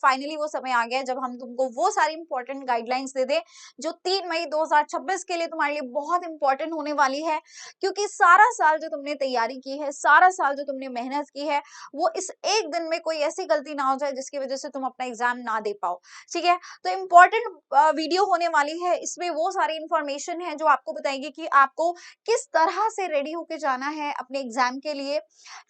Finally वो समय आ गया है जब हम तुमको वो सारी इंपॉर्टेंट गाइडलाइंस दे दे जो 3 मई 2026 के लिए तुम्हारे लिए बहुत इंपॉर्टेंट होने वाली है, क्योंकि सारा साल जो तुमने तैयारी की है, सारा साल जो तुमने मेहनत की है, वो इस एक दिन में कोई ऐसी गलती ना हो जाए जिसकी वजह से तुम अपना एग्जाम ना दे पाओ। ठीक है, तो इम्पोर्टेंट वीडियो होने वाली है, इसमें वो सारी इंफॉर्मेशन है जो आपको बताएगी कि आपको किस तरह से रेडी होके जाना है अपने एग्जाम के लिए,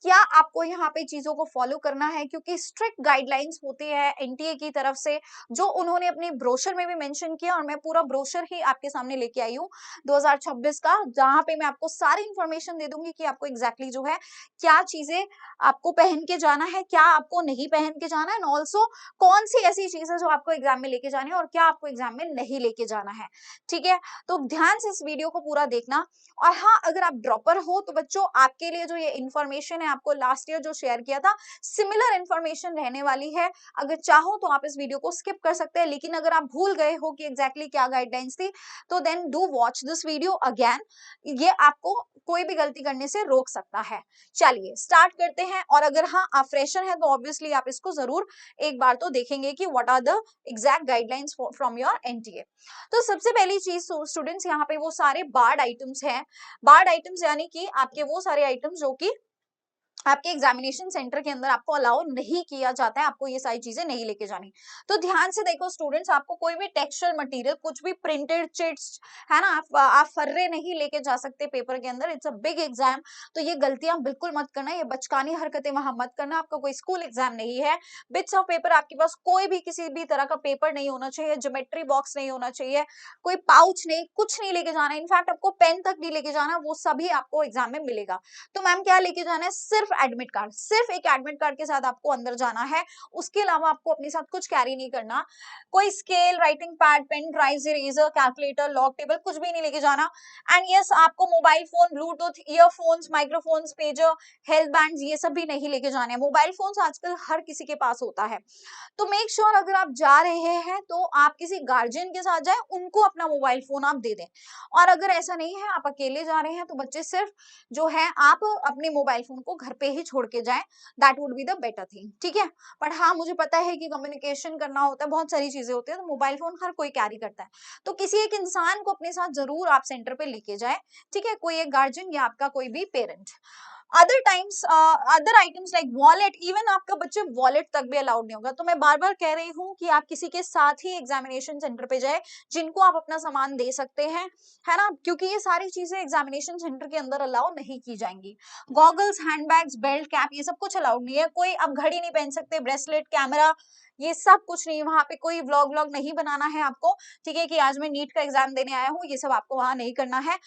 क्या आपको यहाँ पे चीजों को फॉलो करना है, क्योंकि स्ट्रिक्ट गाइडलाइंस होती है एनटीए की तरफ से जो उन्होंने अपने ब्रोशर में भी मेंशन किया, और मैं पूरा ब्रोशर ही आपके सामने लेके आई हूँ 2026 का, जहां पे मैं आपको सारी इंफॉर्मेशन दे दूंगी कि आपको एग्जैक्टली जो है क्या चीजें आपको पहन के जाना है, क्या आपको नहीं पहन के जाना है, एंड ऑल्सो कौन सी ऐसी चीज है जो आपको एग्जाम में लेके जानी है और क्या आपको एग्जाम में नहीं लेके जाना है। ठीक है, तो ध्यान से इस वीडियो को पूरा देखना। और हाँ, अगर आप ड्रॉपर हो तो बच्चों आपके लिए जो ये इन्फॉर्मेशन है आपको लास्ट ईयर जो शेयर किया था सिमिलर इन्फॉर्मेशन रहने वाली है। अगर चाहो तो आप इस वीडियो को स्किप कर सकते हैं, लेकिन अगर आप भूल गए हो कि एग्जैक्टली क्या गाइडलाइंस थी तो then do watch this video again, ये आपको कोई भी गलती करने से रोक सकता है। चलिए स्टार्ट करते हैं। और अगर हाँ आप फ्रेशर हैं तो ऑब्वियसली आप इसको जरूर एक बार तो देखेंगे कि what are the exact guidelines from your NTA. तो सबसे पहली चीज स्टूडेंट्स, यहाँ पे वो सारे बार्ड आइटम्स हैं। बार्ड आइटम्स यानी कि आपके वो सारे आइटम्स जो कि आपके एग्जामिनेशन सेंटर के अंदर आपको अलाउ नहीं किया जाता है, आपको ये सारी चीजें नहीं लेके जानी। तो ध्यान से देखो स्टूडेंट्स, आपको कोई भी टेक्सचर मटेरियल, कुछ भी प्रिंटेड चिट्स है ना, आप फर्रे नहीं लेके जा सकते पेपर के अंदर। इट्स अ बिग एग्जाम, तो ये गलतियां बिल्कुल मत करना, ये बचकानी हरकतें वहां मत करना। आपका कोई स्कूल एग्जाम नहीं है। बिट्स ऑफ पेपर आपके पास कोई भी किसी भी तरह का पेपर नहीं होना चाहिए, ज्योमेट्री बॉक्स नहीं होना चाहिए, कोई पाउच नहीं, कुछ नहीं लेके जाना। इनफैक्ट आपको पेन तक नहीं लेके जाना, वो सभी आपको एग्जाम में मिलेगा। तो मैम क्या लेके जाना है? सिर्फ एडमिट कार्ड, सिर्फ एक एडमिट कार्ड के साथ आपको अंदर जाना है। उसके अलावा आपको अपने साथ कुछ कैरी नहीं करना। कोई scale, writing pad, pen drive, eraser, calculator, log table कुछ भी नहीं लेके जाना। एंड यस, आपको mobile phone, Bluetooth, earphones, microphones, pager, health band, ये सब भी नहीं लेके जाने हैं। मोबाइल फोन्स आजकल हर किसी के पास होता है, तो मेक श्योर अगर आप जा रहे हैं तो आप किसी गार्जियन के साथ जाए, उनको अपना मोबाइल फोन आप दे दें। और अगर ऐसा नहीं है, आप अकेले जा रहे हैं, तो बच्चे सिर्फ जो है आप अपने मोबाइल फोन को घर पे ही छोड़ के जाएं, that would be the better thing. ठीक है, बट हाँ मुझे पता है कि कम्युनिकेशन करना होता है, बहुत सारी चीजें होती है, तो मोबाइल फोन हर कोई कैरी करता है, तो किसी एक इंसान को अपने साथ जरूर आप सेंटर पे लेके जाए। ठीक है, कोई एक गार्जियन या आपका कोई भी parent. Other times other items like wallet, even आपका बच्चे वॉलेट तक भी अलाउड नहीं होगा। तो मैं बार बार कह रही हूँ कि आप किसी के साथ ही एग्जामिनेशन सेंटर पे जाए जिनको आप अपना सामान दे सकते हैं, है ना, क्योंकि ये सारी चीजें एग्जामिनेशन सेंटर के अंदर अलाउ नहीं की जाएंगी। गॉगल्स, हैंडबैग्स, बेल्ट, कैप, ये सब कुछ अलाउड नहीं है। कोई आप घड़ी नहीं पहन सकते, ब्रेसलेट, कैमरा, ये सब कुछ नहीं। वहां पे कोई व्लॉग व्लॉग नहीं बनाना है आपको। ठीक है, कि आज मैं नीट का एग्जाम देने आया हूँ, ये सब आपको वहां नहीं करना है।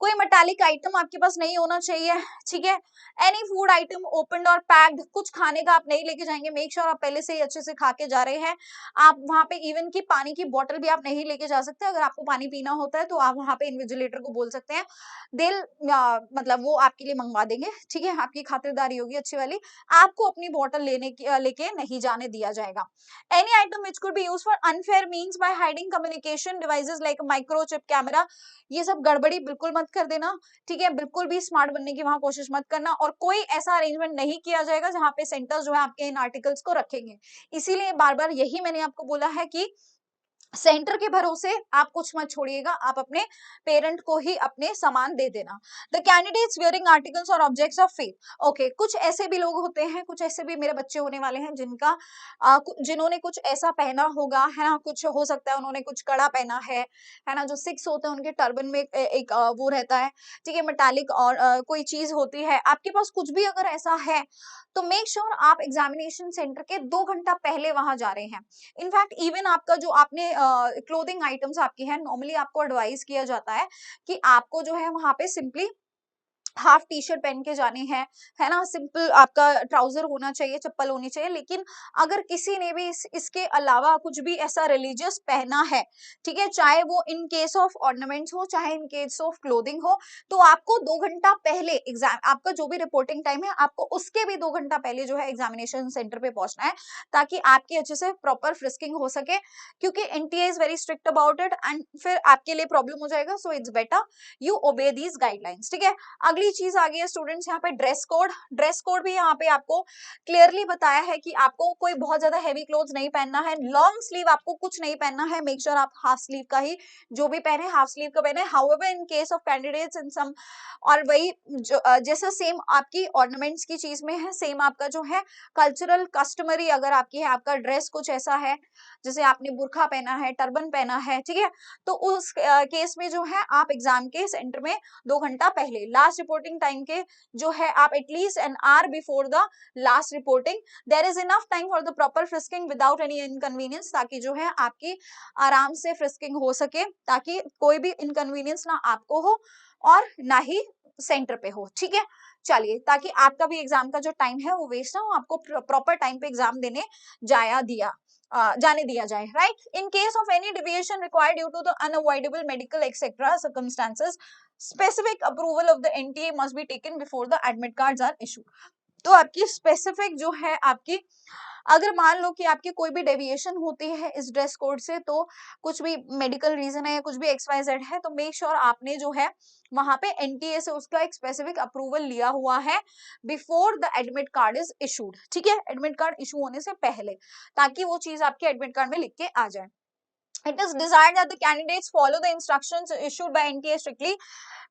कोई मेटालिक आइटम आपके पास नहीं होना चाहिए। ठीक है, एनी फूड आइटम ओपनड और पैक्ड, कुछ खाने का आप नहीं लेके जाएंगे। मेक श्योर आप पहले से ही अच्छे से खा के जा रहे हैं। आप वहां पे इवन की पानी की बोतल भी आप नहीं लेके जा सकते। अगर आपको पानी पीना होता है तो आप वहां पे इन्विजिलेटर को बोल सकते हैं, दिल मतलब वो आपके लिए मंगवा देंगे। ठीक है, आपकी खातिरदारी होगी अच्छी वाली। आपको अपनी बोतल लेके नहीं जाने दिया जाएगा। Any item which could be used for unfair means by hiding communication devices like microchip camera, ये सब गड़बड़ी बिल्कुल मत कर देना। ठीक है, बिल्कुल भी स्मार्ट बनने की वहां कोशिश मत करना। और कोई ऐसा अरेंजमेंट नहीं किया जाएगा जहां पे सेंटर्स जो है आपके इन आर्टिकल्स को रखेंगे। इसीलिए बार बार यही मैंने आपको बोला है कि सेंटर के भरोसे आप कुछ मत छोड़िएगा, आप अपने पेरेंट को ही अपने सामान दे देना। द कैंडिडेट्स वेयरिंग आर्टिकल्स और ऑब्जेक्ट्स ऑफ फेथ। ओके, कुछ ऐसे भी लोग होते हैं, कुछ ऐसे भी मेरे बच्चे होने वाले हैं जिन्होंने कुछ ऐसा पहना होगा, है ना, कुछ हो सकता है उन्होंने कुछ कड़ा पहना है ना, जो सिक्स होते हैं उनके टर्बन में एक वो रहता है। ठीक है, मेटालिक और कोई चीज होती है, आपके पास कुछ भी अगर ऐसा है तो मेक श्योर आप एग्जामिनेशन सेंटर के 2 घंटा पहले वहां जा रहे हैं। इनफैक्ट इवन आपका जो आपने क्लोथिंग आइटम्स आपकी है, नॉर्मली आपको एडवाइस किया जाता है कि आपको जो है वहां पे सिंपली हाफ टी शर्ट पहन के जानी है ना, सिंपल आपका ट्राउजर होना चाहिए, चप्पल होनी चाहिए। लेकिन अगर किसी ने भी इसके अलावा कुछ भी ऐसा रिलीजियस पहना है, ठीक है, चाहे वो इन केस ऑफ ऑर्नामेंट्स हो, चाहे इन केस ऑफ क्लोथिंग हो, तो आपको 2 घंटा पहले एग्जाम, आपका जो भी रिपोर्टिंग टाइम है, आपको उसके भी 2 घंटा पहले जो है एग्जामिनेशन सेंटर पे पहुंचना है, ताकि आपकी अच्छे से प्रॉपर फ्रिस्किंग हो सके। क्योंकि NTA is very strict about it and फिर आपके लिए प्रॉब्लम हो जाएगा। So it's better you obey these guidelines. ठीक है, अगली अगली चीज आ गई है स्टूडेंट्स यहाँ पे ड्रेस कोड। ड्रेस कोड भी यहाँ पे आपको क्लियरली बताया है कि आपको कोई बहुत ज्यादा हैवी क्लोथ्स नहीं पहनना है, लॉन्ग स्लीव आपको कुछ नहीं पहनना है, मेक श्योर आप हाफ स्लीव का ही जो भी पहने हाफ स्लीव का पहने। However in case of candidates in some, और वही जो जैसा सेम आपकी ऑर्नामेंट्स की चीज में है, सेम आपका जो है कल्चरल कस्टमरी अगर आपकी है, आपका ड्रेस कुछ ऐसा है जैसे आपने बुरखा पहना है, टर्बन पहना है, ठीक है, तो उस केस में जो है आप एग्जाम के सेंटर में 2 घंटा पहले लास्ट रिपोर्टिंग टाइम के जो है आप at least an hour before the last reporting there is enough time for the proper frisking without any inconvenience, ताकि जो है आपकी आराम से फ्रिस्किंग हो सके, ताकि कोई भी इनकन्वीनियंस ना आपको हो और ना ही सेंटर पे हो, ठीक है। चलिए, ताकि आपका भी एग्जाम का जो टाइम है वो वेस्ट ना हो, आपको प्रॉपर टाइम पे एग्जाम देने जाने दिया जाए, right. In case of any deviation required due to the unavoidable medical etcetera circumstances, specific approval of the NTA must be taken before the admit cards are issued. तो आपकी specific जो है आपकी, अगर मान लो कि आपकी कोई भी डेविएशन होती है इस ड्रेस कोड से, तो कुछ भी मेडिकल रीजन है या कुछ भी XYZ है, तो मेक श्योर आपने जो है वहां पे एनटीए से उसका एक स्पेसिफिक अप्रूवल लिया हुआ है before the admit card is issued, ठीक है, एडमिट कार्ड इशू होने से पहले, ताकि वो चीज आपके एडमिट कार्ड में लिख के आ जाए। It is desired that the candidates follow the instructions issued by NTA strictly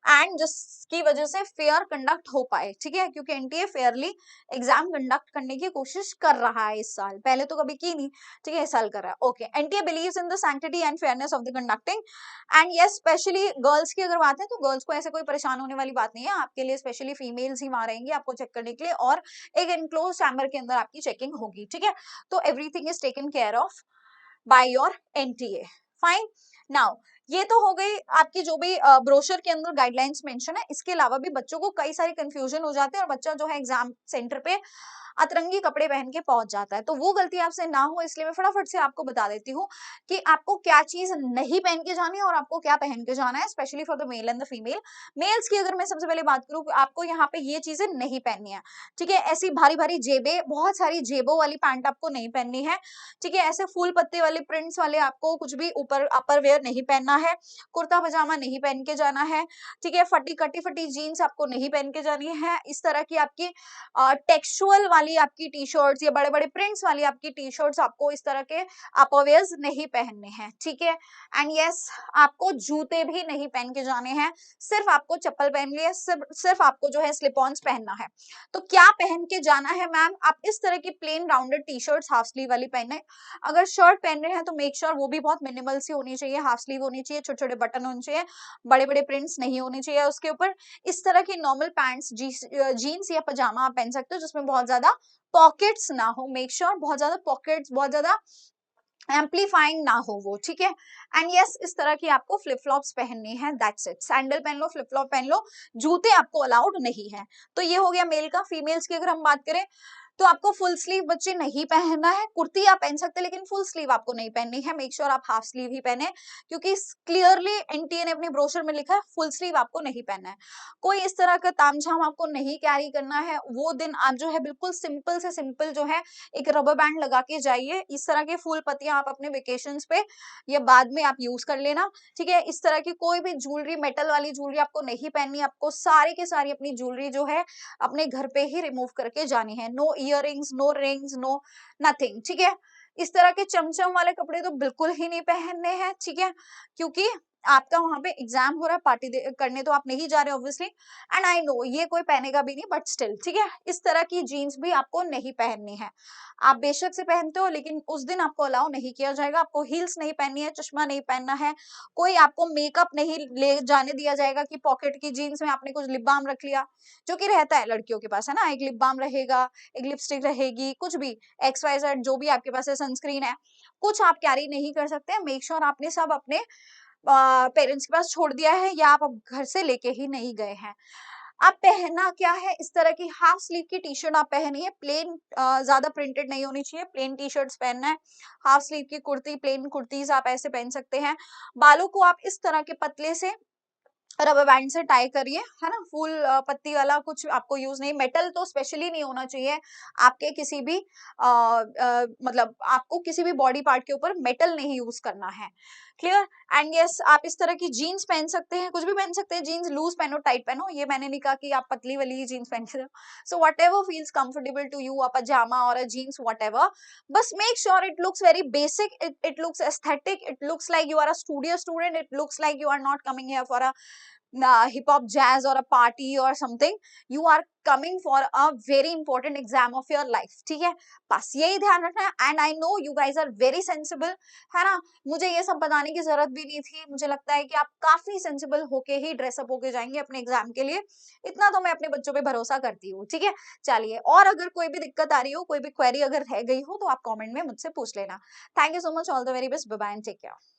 and जिसकी वजह से फेयर कंडक्ट हो पाए, ठीक है, क्योंकि एनटीए फेयरली एग्जाम कंडक्ट करने की कोशिश कर रहा है इस साल, पहले तो कभी की नहीं, ठीक है, इस साल कर रहा है। Okay, NTA believes in the sanctity and fairness of the conducting and yes, specially girls की अगर बात है तो गर्ल्स को ऐसे कोई परेशान होने वाली बात नहीं है, आपके लिए स्पेशली फीमेल्स ही वहां रहेंगी आपको चेक करने के लिए, और एक इनक्लोज चैम्बर के अंदर आपकी चेकिंग होगी, ठीक है, तो everything is taken care of by your NTA. Fine, now ये तो हो गई आपकी जो भी ब्रोशर के अंदर गाइडलाइंस मेंशन है। इसके अलावा भी बच्चों को कई सारे कंफ्यूजन हो जाते हैं और बच्चा जो है एग्जाम सेंटर पे अतरंगी कपड़े पहन के पहुंच जाता है, तो वो गलती आपसे ना हो इसलिए मैं फटाफट से आपको बता देती हूँ कि आपको क्या चीज नहीं पहन के जानी है और आपको क्या पहन के जाना है, specially for the male and the female. Males की अगर मैं सबसे पहले बात करूँ, आपको यहाँ पे ये चीजें नहीं पहननी है, ठीक है, ऐसी भारी भारी जेबे, बहुत सारी जेबों वाली पैंट आपको नहीं पहननी है, ठीक है, ऐसे फूल पत्ते वाले प्रिंट्स वाले आपको कुछ भी ऊपर अपर वेयर नहीं पहनना है, कुर्ता पजामा नहीं पहन के जाना है, ठीक है, फटी कटी फटी जीन्स आपको नहीं पहन के जानी है, इस तरह की आपकी टेक्सचुअल वाली आपकी टी शर्ट्स या बड़े बड़े प्रिंट्स वाली आपकी टी शर्ट्स आपको इस तरह के अपरवेयर्स नहीं पहनने हैं, ठीक है। एंड यस, आपको जूते भी नहीं पहन के जाने हैं, सिर्फ आपको चप्पल पहन लिए, सिर्फ आपको जो है स्लिप ऑन्स पहनना है। तो क्या पहन के जाना है मैम, आप इस तरह की plain rounded T shirts half sleeve वाली पहने, अगर शर्ट पहन रहे हैं तो मेक श्योर वो भी बहुत मिनिमल सी होनी चाहिए, हाफ स्लीव होनी चाहिए, छोटे छोटे बटन होने चाहिए, बड़े बड़े प्रिंट्स नहीं होने चाहिए उसके ऊपर। इस तरह की नॉर्मल पैंट्स, जीन्स या पजामा आप पहन सकते हो जिसमें बहुत ज्यादा पॉकेट्स ना हो, मेक श्योर बहुत ज्यादा पॉकेट्स, बहुत ज्यादा एम्पलीफाइंग ना हो वो, ठीक है। एंड यस, इस तरह की आपको फ्लिप फ्लॉप्स पहनने हैं, दैट्स इट, सैंडल पहन लो, फ्लिप फ्लॉप पहन लो, जूते आपको अलाउड नहीं है। तो ये हो गया मेल का। फीमेल्स की अगर हम बात करें तो आपको फुल स्लीव बच्चे नहीं पहनना है, कुर्ती आप पहन सकते हैं लेकिन फुल स्लीव आपको नहीं पहननी है, मेक श्योर आप हाफ स्लीव ही पहने, क्योंकि क्लियरली एनटीए ने अपने ब्रोशर में लिखा है फुल स्लीव आपको नहीं पहनना है। कोई इस तरह का तामझाम आपको नहीं कैरी करना है, वो दिन आप जो है बिल्कुल सिंपल से सिंपल जो है एक रबर बैंड लगा के जाइए, इस तरह के फूल पत्तियां आप अपने वेकेशंस पे या बाद में आप यूज कर लेना, ठीक है। इस तरह की कोई भी ज्वेलरी, मेटल वाली ज्वेलरी आपको नहीं पहननी, आपको सारी की सारी अपनी ज्वेलरी जो है अपने घर पे ही रिमूव करके जानी है, no earrings, no rings, no nothing, ठीक है। इस तरह के चमचम वाले कपड़े तो बिल्कुल ही नहीं पहनने हैं, ठीक है, क्योंकि आपका वहां पे एग्जाम हो रहा है, पार्टी करने तो आप नहीं जा रहे ऑब्वियसली, एंड आई नो ये कोई पहनेगा भी नहीं, बट स्टिल, ठीक है, इस तरह की जीन्स भी आपको नहीं पहननी है। आप बेशक से पहनते हो लेकिन उस दिन आपको अलाउ नहीं किया जाएगा, आपको हील्स नहीं पहननी है, चश्मा नहीं पहनना है, कोई आपको मेकअप नहीं ले जाने दिया जाएगा कि पॉकेट की जीन्स में आपने कुछ लिप बाम रख लिया, जो कि रहता है लड़कियों के पास, है ना, एक लिप बाम रहेगा, एक लिपस्टिक रहेगी, कुछ भी XYZ जो भी आपके पास है, सनस्क्रीन है, कुछ आप कैरी नहीं कर सकते। मेक श्योर आपने सब अपने पेरेंट्स के पास छोड़ दिया है या आप अब घर से लेके ही नहीं गए हैं। आप पहनना क्या है, इस तरह की हाफ स्लीव की टी शर्ट आप पहनिए, प्लेन, ज्यादा प्रिंटेड नहीं होनी चाहिए, प्लेन टी शर्ट्स पहनना है। हाफ स्लीव की कुर्ती, प्लेन कुर्तीज आप ऐसे पहन सकते हैं। बालों को आप इस तरह के पतले से रबर बैंड से टाई करिए, है ना, फूल पत्ती वाला कुछ आपको यूज नहीं, मेटल तो स्पेशली नहीं होना चाहिए आपके किसी भी मतलब आपको किसी भी बॉडी पार्ट के ऊपर मेटल नहीं यूज करना है, क्लियर। एंड यस, आप इस तरह की जीन्स पहन सकते हैं, कुछ भी पहन सकते हैं, जीन्स लूज पहनो टाइट पहनो, ये मैंने नहीं कहा कि आप पतली वाली जीन्स पहन के, so whatever feels comfortable to you, a पजामा और अ जीन्स वट एवर, बस make sure it looks very basic, it looks aesthetic, it looks like you are a studio student, it looks like you are not coming here for a hip hop jazz or a party or something, you are coming for a very important exam of your life, ठीक है, बस यही ध्यान रखना है। And I know you guys are very sensible, है ना, मुझे ये सब बताने की जरूरत भी नहीं थी, मुझे लगता है कि आप काफी सेंसिबल होके ही ड्रेसअप होके जाएंगे अपने एग्जाम के लिए, इतना तो मैं अपने बच्चों पे भरोसा करती हूँ, ठीक है। चलिए, और अगर कोई भी दिक्कत आ रही हो, कोई भी क्वेरी अगर रह गई हो, तो आप कमेंट में मुझसे पूछ लेना। Thank you so much, all the very best, bye bye and take care.